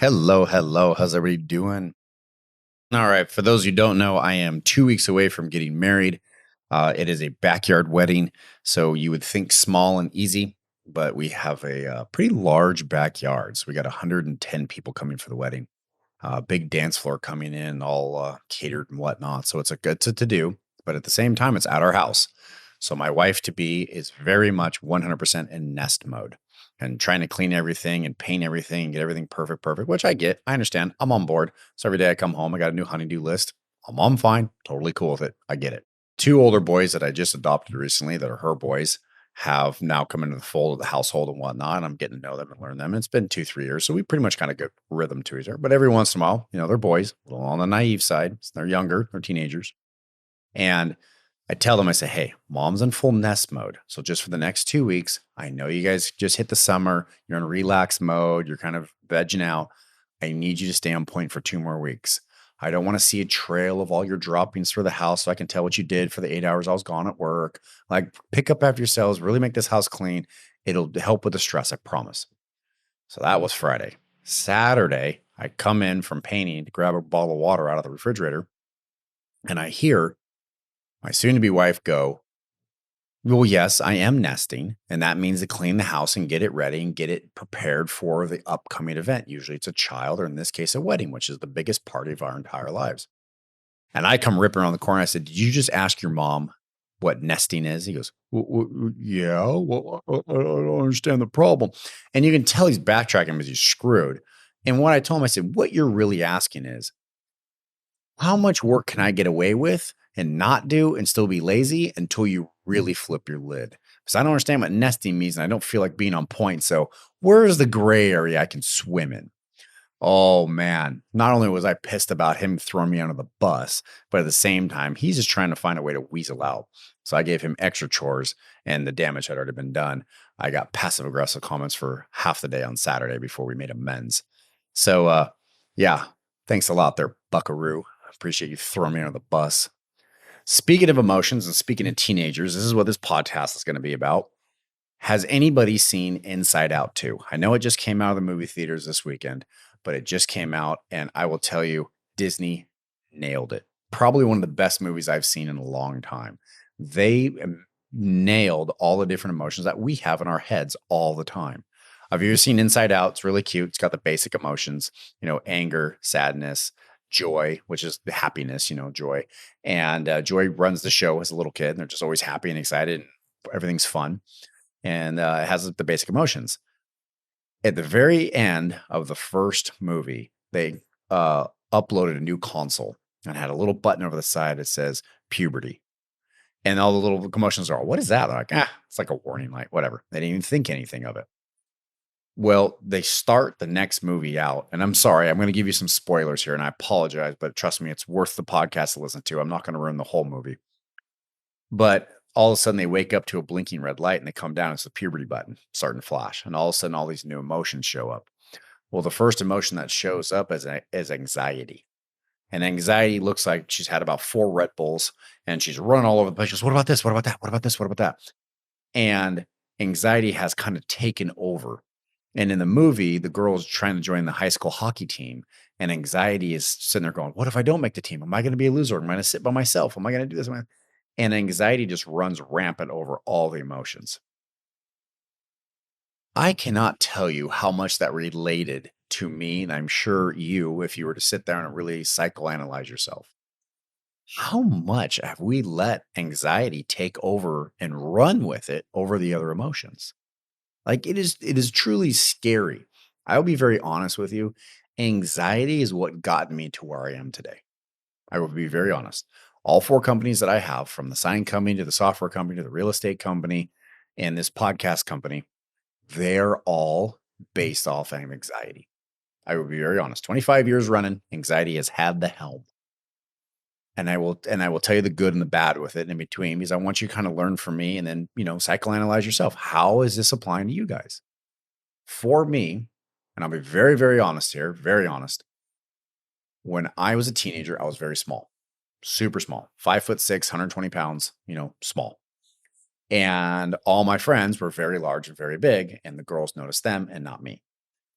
Hello, hello. How's everybody doing? All right. For those who don't know, I am 2 weeks away from getting married. It is a backyard wedding. So you would think small and easy, but we have a pretty large backyard. So we got 110 people coming for the wedding. Big dance floor coming in, all catered and whatnot. So it's a good to do, but at the same time, it's at our house. So my wife to be is very much 100% in nest mode and trying to clean everything and paint everything and get everything perfect, perfect, which I get. I understand. I'm on board. So every day I come home, I got a new honeydew list. I'm fine, totally cool with it. I get it. Two older boys that I just adopted recently that are her boys have now come into the fold of the household and whatnot. And I'm getting to know them and learn them. And it's been 2, 3 years. So we pretty much kind of get rhythm to each other. But every once in a while, they're boys, a little on the naive side. They're younger, they're teenagers. And I tell them, I say, hey, mom's in full nest mode. So just for the next 2 weeks, I know you guys just hit the summer. You're in relax mode. You're kind of vegging out. I need you to stay on point for 2 more weeks. I don't want to see a trail of all your droppings for the house so I can tell what you did for the 8 hours I was gone at work. Like, pick up after yourselves, really make this house clean. It'll help with the stress, I promise. So that was Friday. Saturday, I come in from painting to grab a bottle of water out of the refrigerator, and I hear my soon to be wife go, well, yes, I am nesting, and that means to clean the house and get it ready and get it prepared for the upcoming event. Usually it's a child, or in this case, a wedding, which is the biggest party of our entire lives. And I come ripping around the corner. I said, did you just ask your mom what nesting is? He goes, yeah, well, I don't understand the problem. And you can tell he's backtracking because he's screwed. And what I told him, I said, what you're really asking is, how much work can I get away with and not do and still be lazy until you really flip your lid? Because I don't understand what nesting means and I don't feel like being on point. So, where's the gray area I can swim in? Oh man, not only was I pissed about him throwing me under the bus, but at the same time, he's just trying to find a way to weasel out. So I gave him extra chores and the damage had already been done. I got passive aggressive comments for half the day on Saturday before we made amends. So, yeah, thanks a lot there, buckaroo. Appreciate you throwing me under the bus. Speaking of emotions and speaking of teenagers, this is what this podcast is going to be about. Has anybody seen Inside Out 2? I know it just came out of the movie theaters this weekend, but it just came out, and I will tell you, Disney nailed it. Probably one of the best movies I've seen in a long time. They nailed all the different emotions that we have in our heads all the time. Have you ever seen Inside Out? It's really cute. It's got the basic emotions, anger, sadness, joy, which is the happiness, joy. And Joy runs the show as a little kid, and they're just always happy and excited. And everything's fun and it has the basic emotions. At the very end of the first movie, they uploaded a new console and had a little button over the side that says puberty. And all the little emotions are, what is that? They're like, it's like a warning light, whatever. They didn't even think anything of it. Well, they start the next movie out, and I'm sorry, I'm going to give you some spoilers here, and I apologize, but trust me, it's worth the podcast to listen to. I'm not going to ruin the whole movie. But all of a sudden they wake up to a blinking red light and they come down. It's the puberty button starting to flash. And all of a sudden, all these new emotions show up. Well, the first emotion that shows up is anxiety. And anxiety looks like she's had about 4 Red Bulls and she's running all over the place. She goes, what about this? What about that? What about this? What about that? And anxiety has kind of taken over. And in the movie, the girl is trying to join the high school hockey team. And anxiety is sitting there going, what if I don't make the team? Am I going to be a loser? Am I going to sit by myself? Am I going to do this? And anxiety just runs rampant over all the emotions. I cannot tell you how much that related to me, and I'm sure you, if you were to sit down and really psychoanalyze yourself. How much have we let anxiety take over and run with it over the other emotions? Like it is truly scary. I'll be very honest with you. Anxiety is what got me to where I am today. I will be very honest. All 4 companies that I have, from the sign company to the software company to the real estate company and this podcast company, they're all based off of anxiety. I will be very honest. 25 years running, anxiety has had the helm. And I will tell you the good and the bad with it in between, because I want you to kind of learn from me and then, psychoanalyze yourself. How is this applying to you guys? For me, and I'll be very, very honest here, very honest. When I was a teenager, I was very small, super small, 5'6", 120 pounds, small. And all my friends were very large and very big, and the girls noticed them and not me.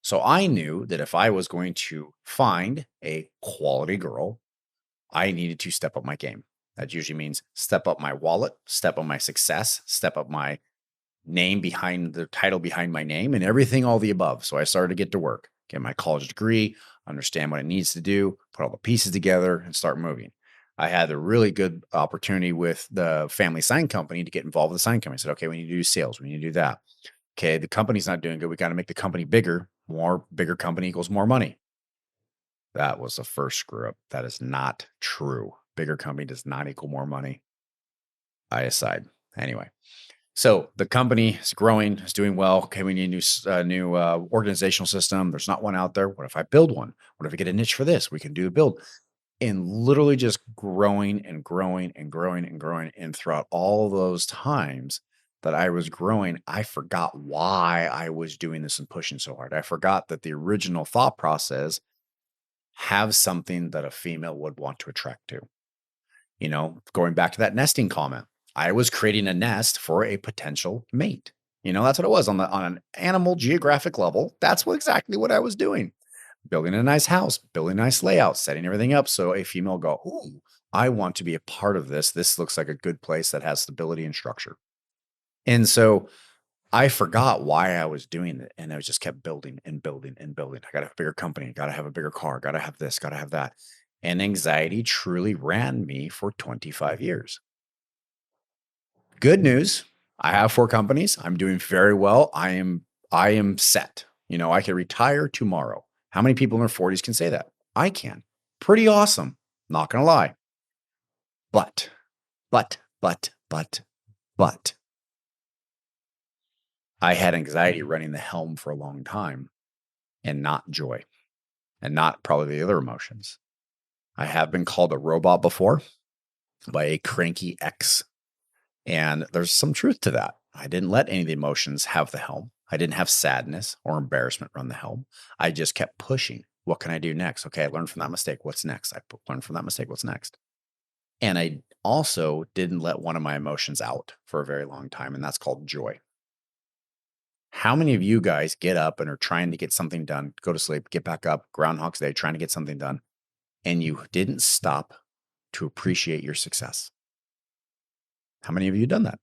So I knew that if I was going to find a quality girl, I needed to step up my game. That usually means step up my wallet, step up my success, step up my name behind the title behind my name, and everything, all the above. So I started to get to work, get my college degree, understand what it needs to do, put all the pieces together, and start moving. I had a really good opportunity with the family sign company to get involved with the sign company. I said, okay, we need to do sales. We need to do that. Okay, the company's not doing good. We got to make the company bigger. More bigger company equals more money. That was the first screw up. That is not true. Bigger company does not equal more money. I aside. Anyway, so the company is growing, is doing well. Okay, we need a new organizational system. There's not one out there. What if I build one? What if I get a niche for this? We can do a build, and literally just growing and growing and growing and growing. And throughout all those times that I was growing, I forgot why I was doing this and pushing so hard. I forgot that the original thought process have something that a female would want to attract to. Going back to that nesting comment, I was creating a nest for a potential mate. That's what it was on an animal geographic level. That's exactly what I was doing. Building a nice house, building a nice layout, setting everything up so a female go, "Ooh, I want to be a part of this. This looks like a good place that has stability and structure." And so I forgot why I was doing it, and I just kept building and building and building. I got to have a bigger company, got to have a bigger car, got to have this, got to have that. And anxiety truly ran me for 25 years. Good news, I have 4 companies. I'm doing very well. I am set. I can retire tomorrow. How many people in their 40s can say that? I can. Pretty awesome. Not gonna lie. But, but, I had anxiety running the helm for a long time and not joy and not probably the other emotions. I have been called a robot before by a cranky ex. And there's some truth to that. I didn't let any of the emotions have the helm. I didn't have sadness or embarrassment run the helm. I just kept pushing. What can I do next? Okay, I learned from that mistake. What's next? Learned from that mistake. What's next? And I also didn't let one of my emotions out for a very long time, and that's called joy. How many of you guys get up and are trying to get something done, go to sleep, get back up, Groundhog's Day, trying to get something done, and you didn't stop to appreciate your success? How many of you done that?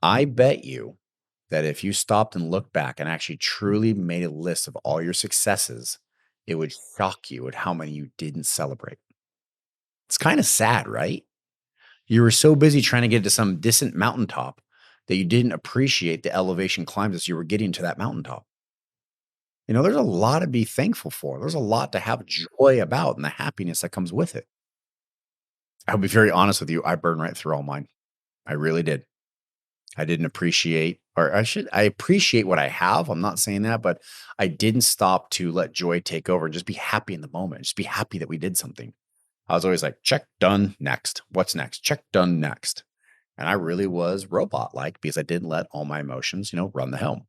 I bet you that if you stopped and looked back and actually truly made a list of all your successes, it would shock you at how many you didn't celebrate. It's kind of sad, right? You were so busy trying to get to some distant mountaintop that you didn't appreciate the elevation climbs as you were getting to that mountaintop. There's a lot to be thankful for. There's a lot to have joy about and the happiness that comes with it. I'll be very honest with you. I burned right through all mine. I really did. I didn't appreciate, or I appreciate what I have. I'm not saying that, but I didn't stop to let joy take over and just be happy in the moment. Just be happy that we did something. I was always like, check, done, next. What's next? Check, done, next. And I really was robot like because I didn't let all my emotions, run the helm.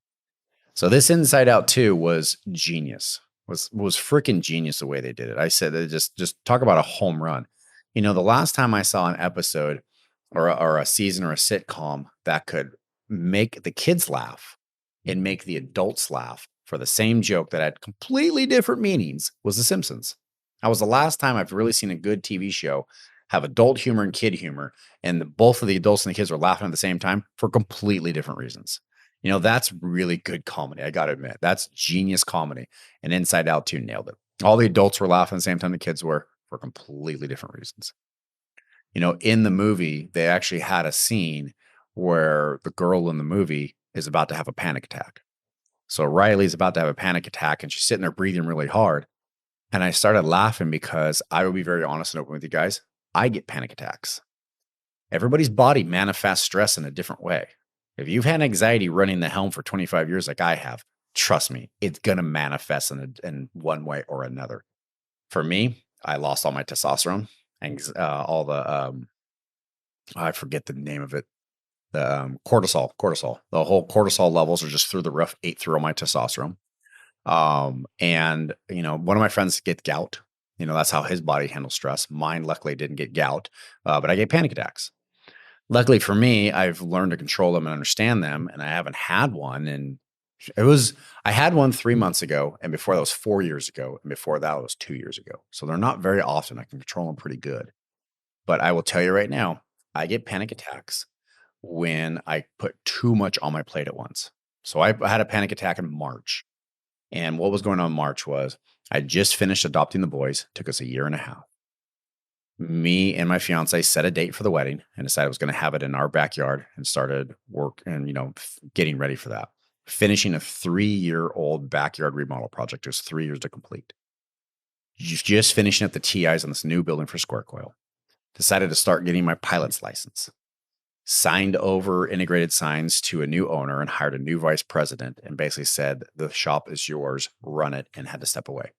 So this Inside Out 2 was genius. Was freaking genius the way they did it. I said that just talk about a home run. The last time I saw an episode or a season or a sitcom that could make the kids laugh and make the adults laugh for the same joke that had completely different meanings was The Simpsons. That was the last time I've really seen a good TV show have adult humor and kid humor, and both of the adults and the kids were laughing at the same time for completely different reasons. That's really good comedy. I got to admit, that's genius comedy. And Inside Out 2 nailed it. All the adults were laughing at the same time the kids were for completely different reasons. In the movie, they actually had a scene where the girl in the movie is about to have a panic attack. So Riley's about to have a panic attack and she's sitting there breathing really hard. And I started laughing because I will be very honest and open with you guys. I get panic attacks. Everybody's body manifests stress in a different way. If you've had anxiety running the helm for 25 years like I have, trust me, it's going to manifest in one way or another. For me, I lost all my testosterone and all the, I forget the name of it, the cortisol. The whole cortisol levels are just through the roof, ate through all my testosterone. And one of my friends get gout. That's how his body handles stress. Mine luckily didn't get gout, but I get panic attacks. Luckily for me, I've learned to control them and understand them, and I haven't had one in It was I had one 3 months ago, and before that was 4 years ago, and before that was 2 years ago. So they're not very often. I can control them pretty good. But I will tell you right now, I get panic attacks when I put too much on my plate at once. So I had a panic attack in March. And what was going on in March was I just finished adopting the boys. Took us a year and a half. Me and my fiance set a date for the wedding and decided I was going to have it in our backyard and started work and, getting ready for that. Finishing a 3-year-old backyard remodel project. It was 3 years to complete. Just finishing up the TIs on this new building for Square Coil. Decided to start getting my pilot's license. Signed over integrated signs to a new owner and hired a new vice president and basically said, the shop is yours, run it, and had to step away.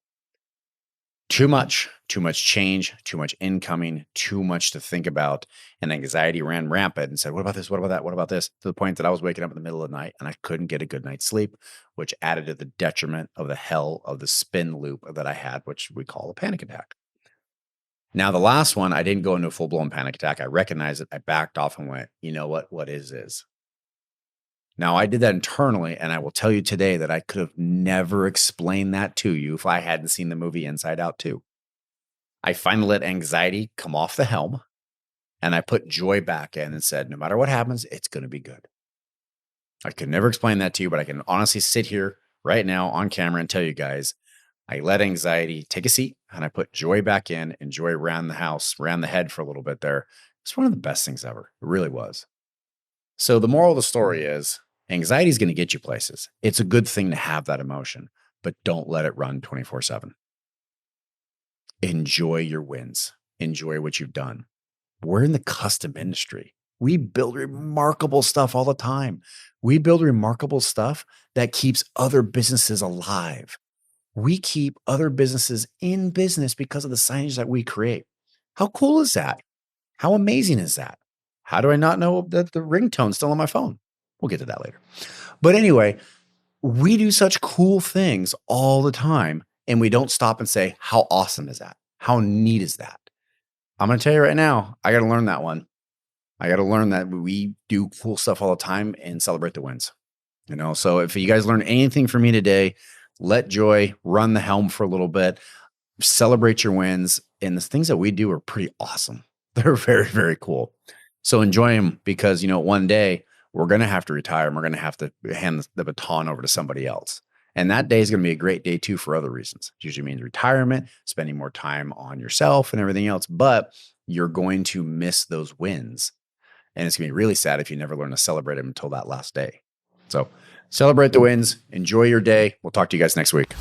Too much change, too much incoming, too much to think about. And anxiety ran rampant and said, what about this? What about that? What about this? To the point that I was waking up in the middle of the night and I couldn't get a good night's sleep, which added to the detriment of the hell of the spin loop that I had, which we call a panic attack. Now, the last one, I didn't go into a full blown panic attack. I recognized it. I backed off and went, you know what? What is? Now, I did that internally, and I will tell you today that I could have never explained that to you if I hadn't seen the movie Inside Out 2. I finally let anxiety come off the helm, and I put joy back in and said, no matter what happens, it's going to be good. I could never explain that to you, but I can honestly sit here right now on camera and tell you guys, I let anxiety take a seat and I put joy back in, and joy ran the house, ran the head for a little bit there. It's one of the best things ever. It really was. So the moral of the story is anxiety is going to get you places. It's a good thing to have that emotion, but don't let it run 24/7. Enjoy your wins. Enjoy what you've done. We're in the custom industry. We build remarkable stuff all the time. We build remarkable stuff that keeps other businesses alive. We keep other businesses in business because of the signage that we create. How cool is that? How amazing is that? How do I not know that the ringtone's still on my phone? We'll get to that later. But anyway, we do such cool things all the time, and we don't stop and say, how awesome is that? How neat is that? I'm going to tell you right now, I got to learn that one. I got to learn that we do cool stuff all the time and celebrate the wins. So if you guys learn anything from me today, let joy run the helm for a little bit, celebrate your wins. And the things that we do are pretty awesome. They're very, very cool. So enjoy them because, one day we're going to have to retire and we're going to have to hand the baton over to somebody else. And that day is going to be a great day too for other reasons. It usually means retirement, spending more time on yourself and everything else, but you're going to miss those wins. And it's going to be really sad if you never learn to celebrate them until that last day. So celebrate the wins. Enjoy your day. We'll talk to you guys next week.